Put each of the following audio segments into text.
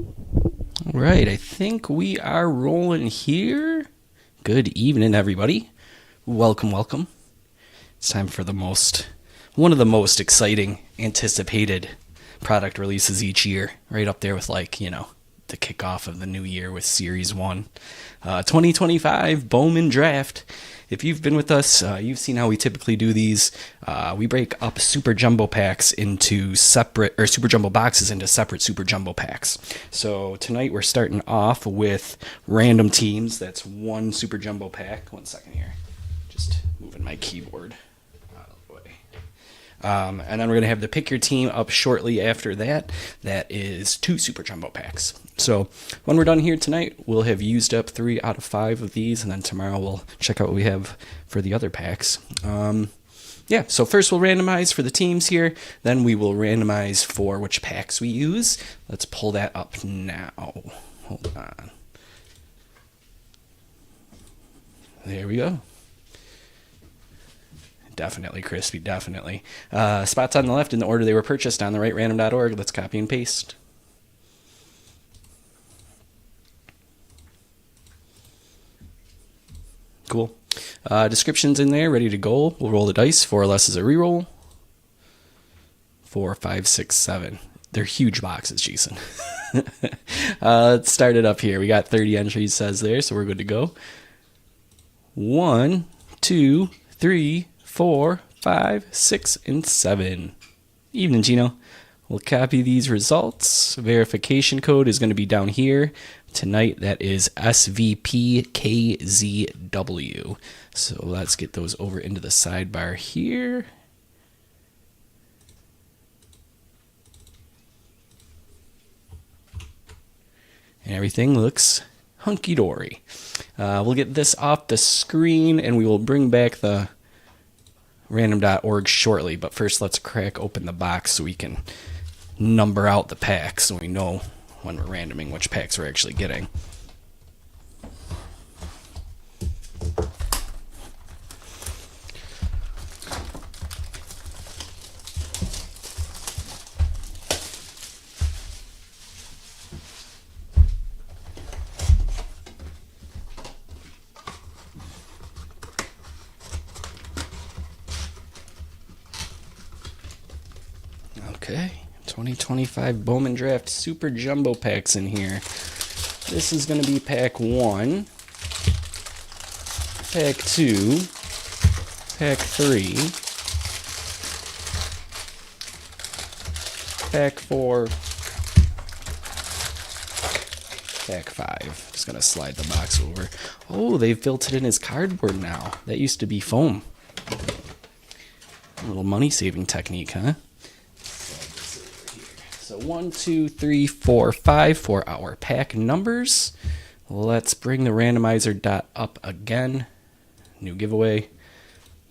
All right, I think we are rolling here. Good evening, everybody. Welcome, welcome. It's time for one of the most exciting, anticipated product releases each year. Right up there with, the kickoff of the new year with Series 1. 2025 Bowman Draft. If you've been with us, you've seen how we typically do these. We break up super jumbo packs into super jumbo boxes into separate super jumbo packs. So tonight we're starting off with random teams. That's one super jumbo pack. 1 second here. Just moving my keyboard out of the way. And then we're going to have the pick your team up shortly after that. That is 2 super jumbo packs. So when we're done here tonight, we'll have used up 3 out of 5 of these, and then tomorrow we'll check out what we have for the other packs. So first we'll randomize for the teams here, then we will randomize for which packs we use. Let's pull that up now. Hold on. There we go. Definitely crispy, definitely. Spots on the left in the order they were purchased, on the right, random.org. Let's copy and paste. Cool. Descriptions in there, ready to go. We'll roll the dice. 4 or less is a reroll. 4, 5, 6, 7. They're huge boxes, Jason. Let's start it up here. We got 30 entries, says there, so we're good to go. 1, 2, 3, 4, 5, 6, and 7. Evening, Gino. We'll copy these results. Verification code is going to be down here. Tonight, that is SVPKZW. So let's get those over into the sidebar here. And everything looks hunky-dory. We'll get this off the screen, and we will bring back the random.org shortly. But first, let's crack open the box so we can number out the packs so we know when we're randoming which packs we're actually getting. Okay. 2025 Bowman Draft Super Jumbo Packs in here. This is going to be Pack 1, Pack 2, Pack 3, Pack 4, Pack 5. Just going to slide the box over. Oh, they've built it in as cardboard now. That used to be foam. A little money-saving technique, huh? So 1, 2, 3, 4, 5 for our pack numbers. Let's bring the randomizer dot up again. New giveaway.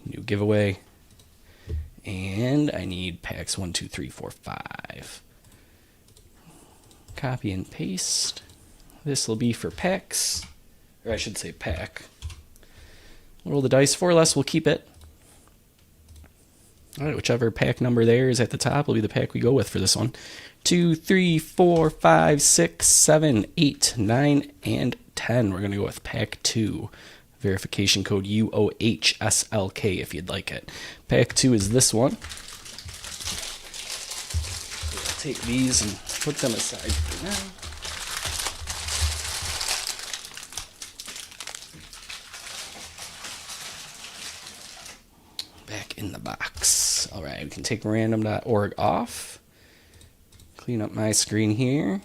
New giveaway. And I need packs 1, 2, 3, 4, 5. Copy and paste. This will be for packs. Or I should say pack. Roll the dice. 4 or less, we'll keep it. All right, whichever pack number there is at the top will be the pack we go with for this one. 2, 3, 4, 5, 6, 7, 8, 9, and 10. We're going to go with pack 2. Verification code UOHSLK if you'd like it. Pack 2 is this one. I'll take these and put them aside for now. Back in the box. All right, we can take random.org off. Clean up my screen here.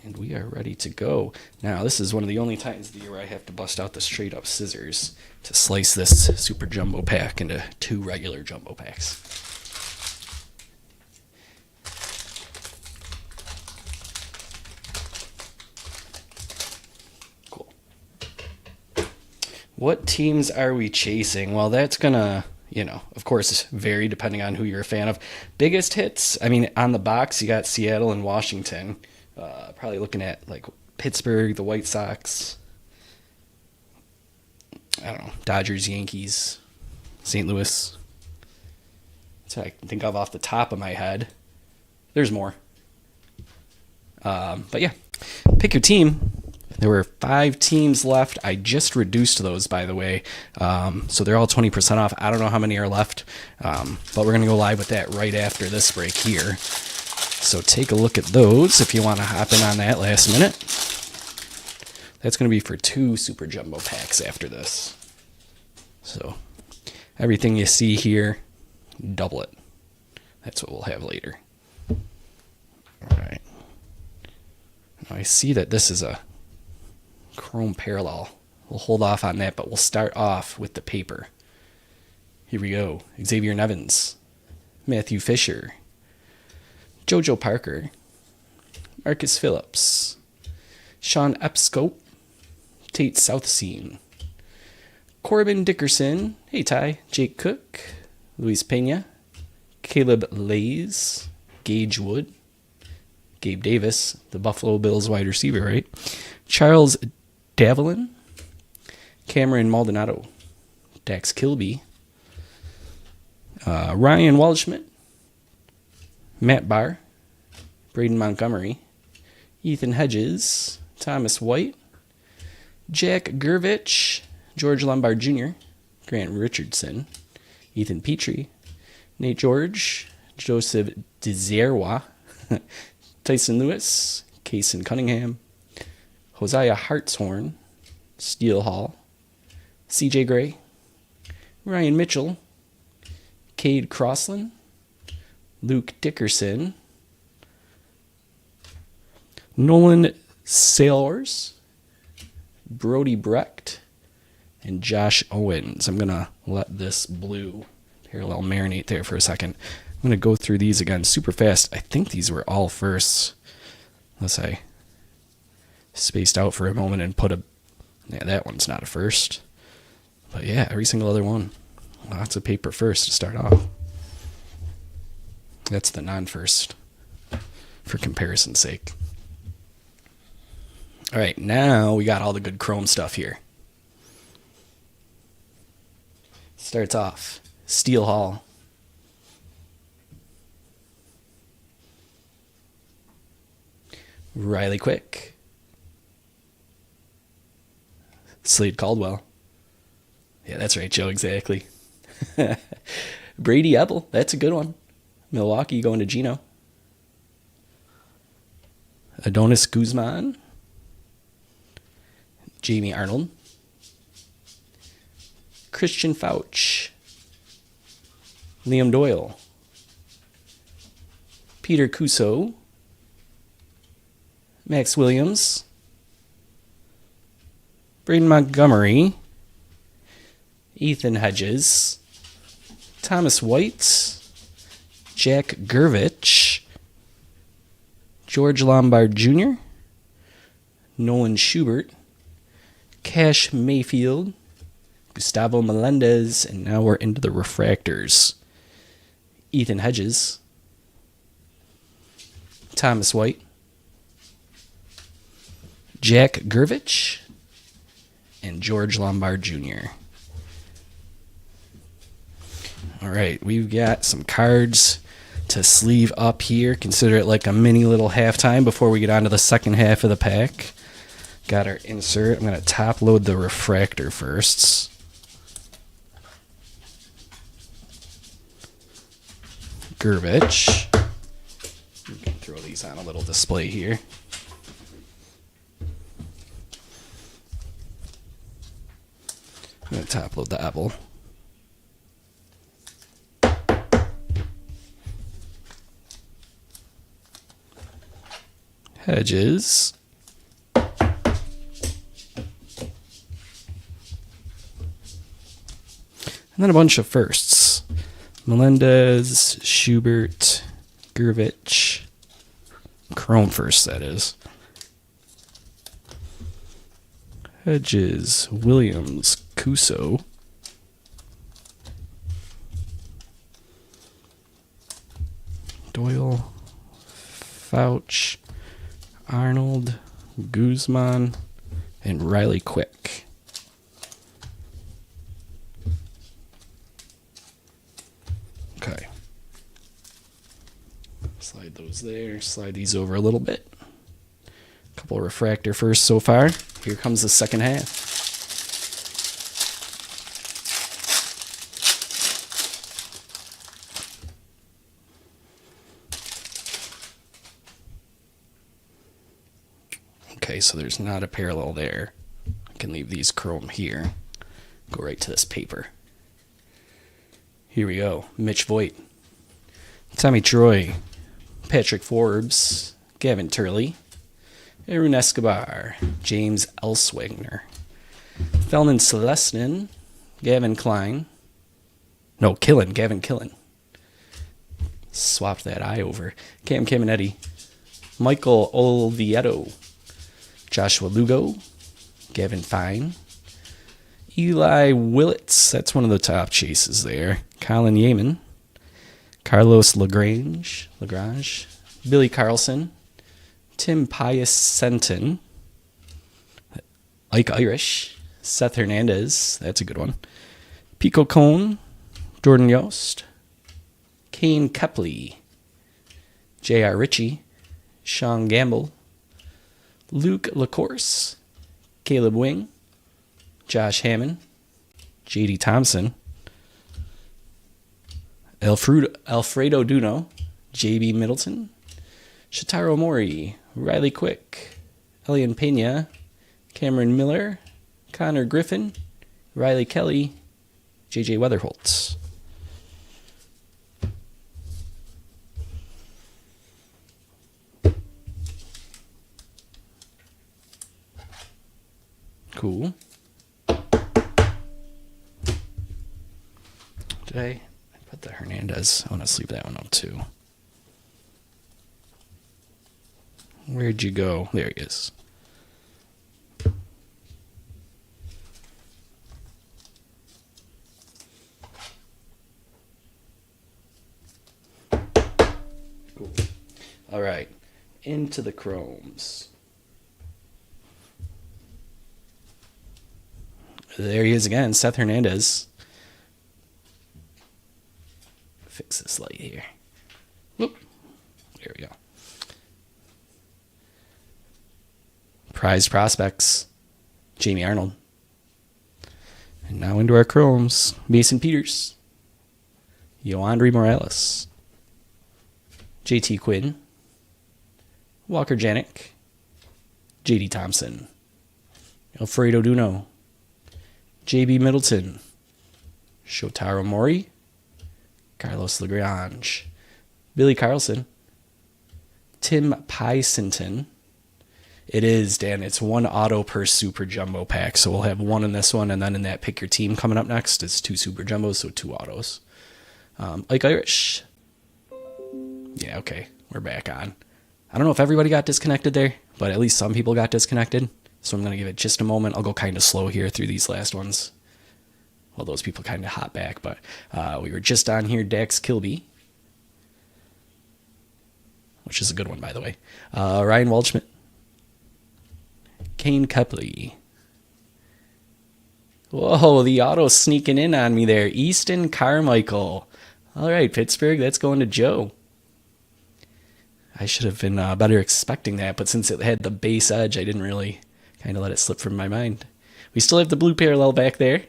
And we are ready to go. Now, this is one of the only times of the year where I have to bust out the straight up scissors to slice this super jumbo pack into 2 regular jumbo packs. Cool. What teams are we chasing? Well, that's gonna, of course, vary depending on who you're a fan of. Biggest hits, on the box, you got Seattle and Washington. Probably looking at, Pittsburgh, the White Sox. I don't know, Dodgers, Yankees, St. Louis. That's what I can think of off the top of my head. There's more. But yeah, pick your team. There were 5 teams left. I just reduced those, by the way. So they're all 20% off. I don't know how many are left, but we're going to go live with that right after this break here. So take a look at those if you want to hop in on that last minute. That's going to be for 2 Super Jumbo packs after this. So everything you see here, double it. That's what we'll have later. All right. Now I see that this is a Chrome parallel. We'll hold off on that, but we'll start off with the paper. Here we go. Xavier Nevins, Matthew Fisher, Jojo Parker, Marcus Phillips, Sean Epscope, Tate Southseen, Corbin Dickerson, hey Ty, Jake Cook, Luis Pena, Caleb Lays, Gage Wood, Gabe Davis, the Buffalo Bills wide receiver, right? Charles Davelin, Cameron Maldonado, Dax Kilby, Ryan Waldschmidt, Matt Barr, Braden Montgomery, Ethan Hedges, Thomas White, Jack Gervich, George Lombard Jr., Grant Richardson, Ethan Petrie, Nate George, Joseph DeZerwa, Tyson Lewis, Kaysen Cunningham, Hosea Hartshorn, Steele Hall, CJ Gray, Ryan Mitchell, Cade Crossland, Luke Dickerson, Nolan Sailors, Brody Brecht, and Josh Owens. I'm going to let this blue parallel marinate there for a second. I'm going to go through these again super fast. I think these were all firsts, unless I spaced out for a moment and put a... Yeah, that one's not a first. But yeah, every single other one. Lots of paper first to start off. That's the non-first, for comparison's sake. All right, now we got all the good Chrome stuff here. Starts off, Steele Hall. Riley Quick. Slade Caldwell. Yeah, that's right, Joe, exactly. Brady Ebel, that's a good one. Milwaukee going to Gino. Adonis Guzman. Jamie Arnold. Christian Fauch. Liam Doyle. Peter Cuso. Max Williams. Braden Montgomery. Ethan Hedges. Thomas White. Jack Gervich. George Lombard Jr. Nolan Schubert. Cash Mayfield. Gustavo Melendez. And now we're into the refractors. Ethan Hedges. Thomas White. Jack Gervich. And George Lombard Jr. All right, we've got some cards to sleeve up here. Consider it like a mini little halftime before we get on to the second half of the pack. Got our insert. I'm going to top load the refractor first. Gervich. We can throw these on a little display here. I'm going to top load the Apple. Hedges. And then a bunch of firsts. Melendez, Schubert, Gervich. Chrome first, that is. Hedges, Williams, Cuso. Doyle, Fauch, Arnold, Guzman, and Riley Quick. Okay. Slide those there. Slide these over a little bit. Couple refractor first so far. Here comes the second half. Okay, so there's not a parallel there. I can leave these chrome here. Go right to this paper. Here we go. Mitch Voigt, Tommy Troy, Patrick Forbes, Gavin Turley, Aaron Escobar, James Elswagner, Felman Celestin, Gavin Gavin Killen. Swapped that I over. Cam Caminetti, Michael Olvieto, Joshua Lugo, Gavin Fine, Eli Willits, that's one of the top chases there. Colin Yeaman, Carlos Lagrange, Billy Carlson, Tim Pius-Senton, Ike Irish, Seth Hernandez, that's a good one. Pico Cone, Jordan Yost, Kane Kepley, J.R. Ritchie, Sean Gamble, Luke LaCourse, Caleb Wing, Josh Hammond, J.D. Thompson, Alfredo Duno, J.B. Middleton, Shotaro Mori, Riley Quick, Elian Pena, Cameron Miller, Connor Griffin, Riley Kelly, J.J. Weatherholtz. Cool. Did I put the Hernandez? I want to sleeve that one up too. Where'd you go? There he is. Cool. All right. Into the chromes. There he is again, Seth Hernandez. Fix this light here. Whoop. There we go. Prized prospects, Jamie Arnold. And now into our chromes, Mason Peters, Yoandre Morales, JT Quinn, Walker Janik, JD Thompson, Alfredo Duno, JB Middleton, Shotaro Mori, Carlos Lagrange, Billy Carlson, Tim Picenton. It is, Dan, it's one auto per super jumbo pack. So we'll have one in this one, and then in that pick your team coming up next, it's 2 super jumbos, so 2 autos. Ike Irish. Yeah, okay, we're back on. I don't know if everybody got disconnected there, but at least some people got disconnected. So I'm going to give it just a moment. I'll go kind of slow here through these last ones. Well, those people kind of hop back, but we were just on here, Dax Kilby, which is a good one, by the way. Ryan Waldschmidt, Kane Kepley. Whoa, the auto sneaking in on me there. Easton Carmichael. All right, Pittsburgh, that's going to Joe. I should have been better expecting that, but since it had the base edge, I didn't really kind of let it slip from my mind. We still have the blue parallel back there.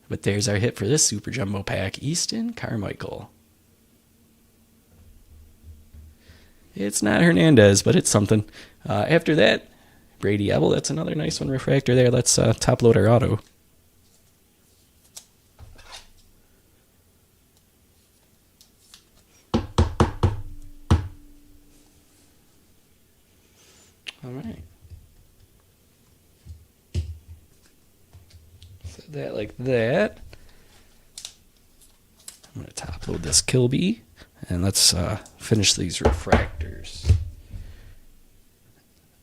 But there's our hit for this Super Jumbo pack, Easton Carmichael. It's not Hernandez, but it's something. After that, Brady Ebel, that's another nice one, refractor there. Let's top load our auto. All right. Set that like that. I'm going to top load this Kilby, and let's finish these refractors.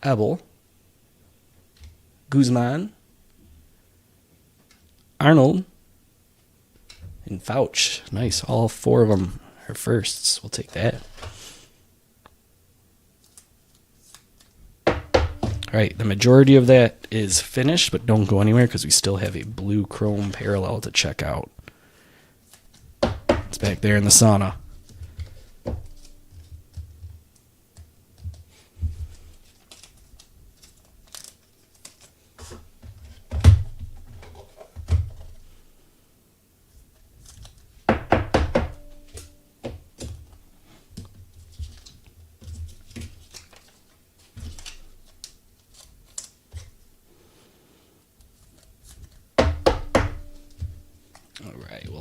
Ebel, Guzman, Arnold, and Fouch. Nice. All 4 of them are firsts. We'll take that. All right, the majority of that is finished, but don't go anywhere because we still have a blue chrome parallel to check out. It's back there in the sauna.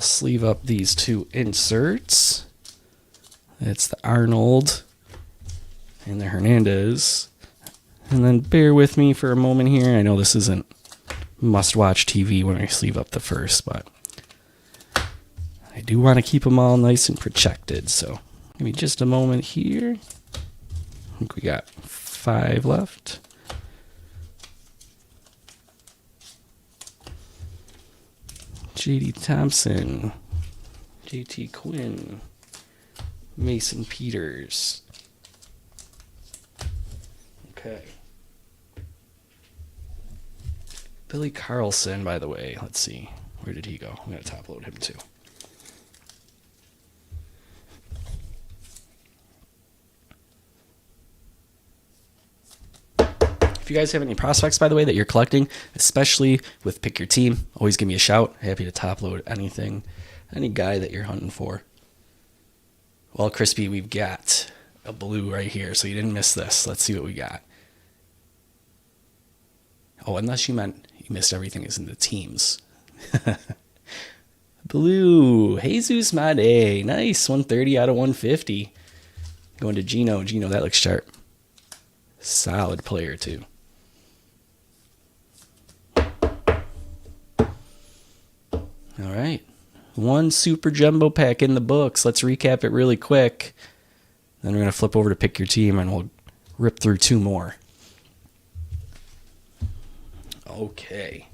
sleeve up these two inserts. That's the Arnold and the Hernandez. And then bear with me for a moment here. I know this isn't must-watch TV when I sleeve up the first, but I do want to keep them all nice and protected. So give me just a moment here. I think we got 5 left. J.D. Thompson, J.T. Quinn, Mason Peters. Okay. Billy Carlson, by the way, let's see. Where did he go? I'm going to top load him too. If you guys have any prospects, by the way, that you're collecting, especially with Pick Your Team, always give me a shout. Happy to top load anything, any guy that you're hunting for. Well, Crispy, we've got a blue right here, so you didn't miss this. Let's see what we got. Oh, unless you meant you missed everything is in the teams. Blue, Jesus Made. Nice, 130 out of 150. Going to Gino. Gino, that looks sharp. Solid player, too. All right. 1 super jumbo pack in the books. Let's recap it really quick. Then we're going to flip over to Pick Your Team, and we'll rip through 2 more. Okay.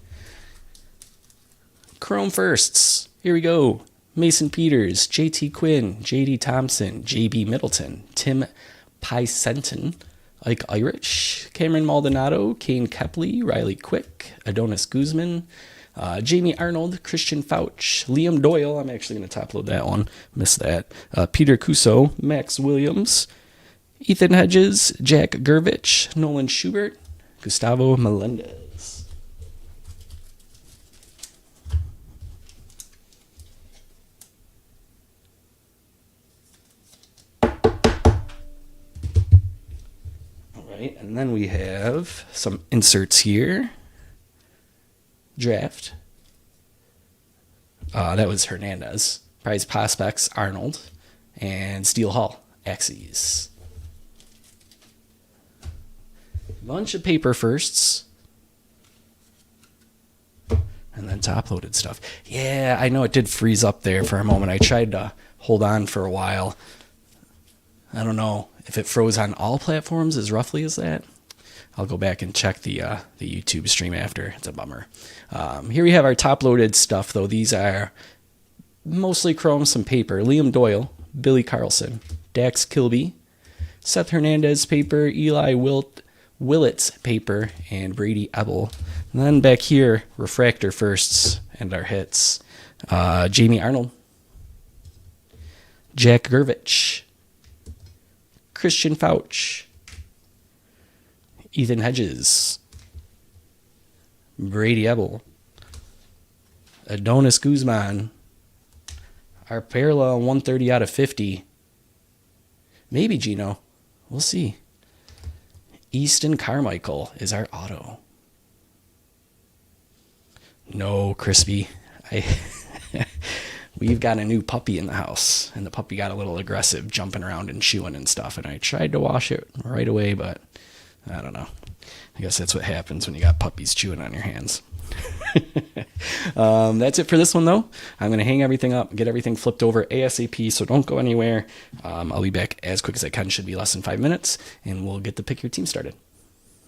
Chrome firsts. Here we go. Mason Peters, J.T. Quinn, J.D. Thompson, J.B. Middleton, Tim Picenton, Ike Irish, Cameron Maldonado, Kane Kepley, Riley Quick, Adonis Guzman, Jamie Arnold, Christian Fauch, Liam Doyle. I'm actually going to top load that one. Missed that. Peter Cuso, Max Williams, Ethan Hedges, Jack Gervich, Nolan Schubert, Gustavo Melendez. All right, and then we have some inserts here. Draft. That was Hernandez. Prize Prospects, Arnold. And Steel Hall, Axes. Bunch of paper firsts. And then top-loaded stuff. Yeah, I know it did freeze up there for a moment. I tried to hold on for a while. I don't know if it froze on all platforms as roughly as that. I'll go back and check the YouTube stream after. It's a bummer. Here we have our top-loaded stuff, though. These are mostly chrome, some paper. Liam Doyle, Billy Carlson, Dax Kilby, Seth Hernandez paper, Eli Willett's paper, and Brady Ebel. And then back here, refractor firsts and our hits. Jamie Arnold, Jack Gervich, Christian Fauch, Ethan Hedges, Brady Ebel, Adonis Guzman, our parallel 130 out of 50. Maybe Gino. We'll see. Easton Carmichael is our auto. No, Crispy. We've got a new puppy in the house, and the puppy got a little aggressive, jumping around and chewing and stuff, and I tried to wash it right away, but I don't know. I guess that's what happens when you got puppies chewing on your hands. That's it for this one, though. I'm going to hang everything up, get everything flipped over ASAP, so don't go anywhere. I'll be back as quick as I can. Should be less than 5 minutes, and we'll get the Pick Your Team started.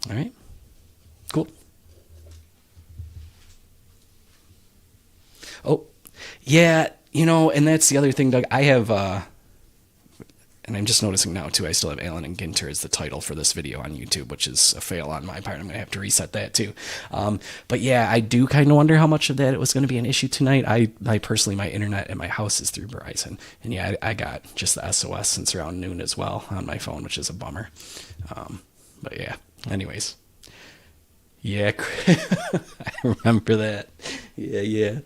All right? Cool. Oh, yeah, and that's the other thing, Doug. I have... and I'm just noticing now, too, I still have Allen and Ginter as the title for this video on YouTube, which is a fail on my part. I'm going to have to reset that, too. But, yeah, I do kind of wonder how much of that it was going to be an issue tonight. I personally, my internet at my house is through Verizon. And, yeah, I got just the SOS since around noon as well on my phone, which is a bummer. But, yeah, anyways. Yeah, I remember that. Yeah.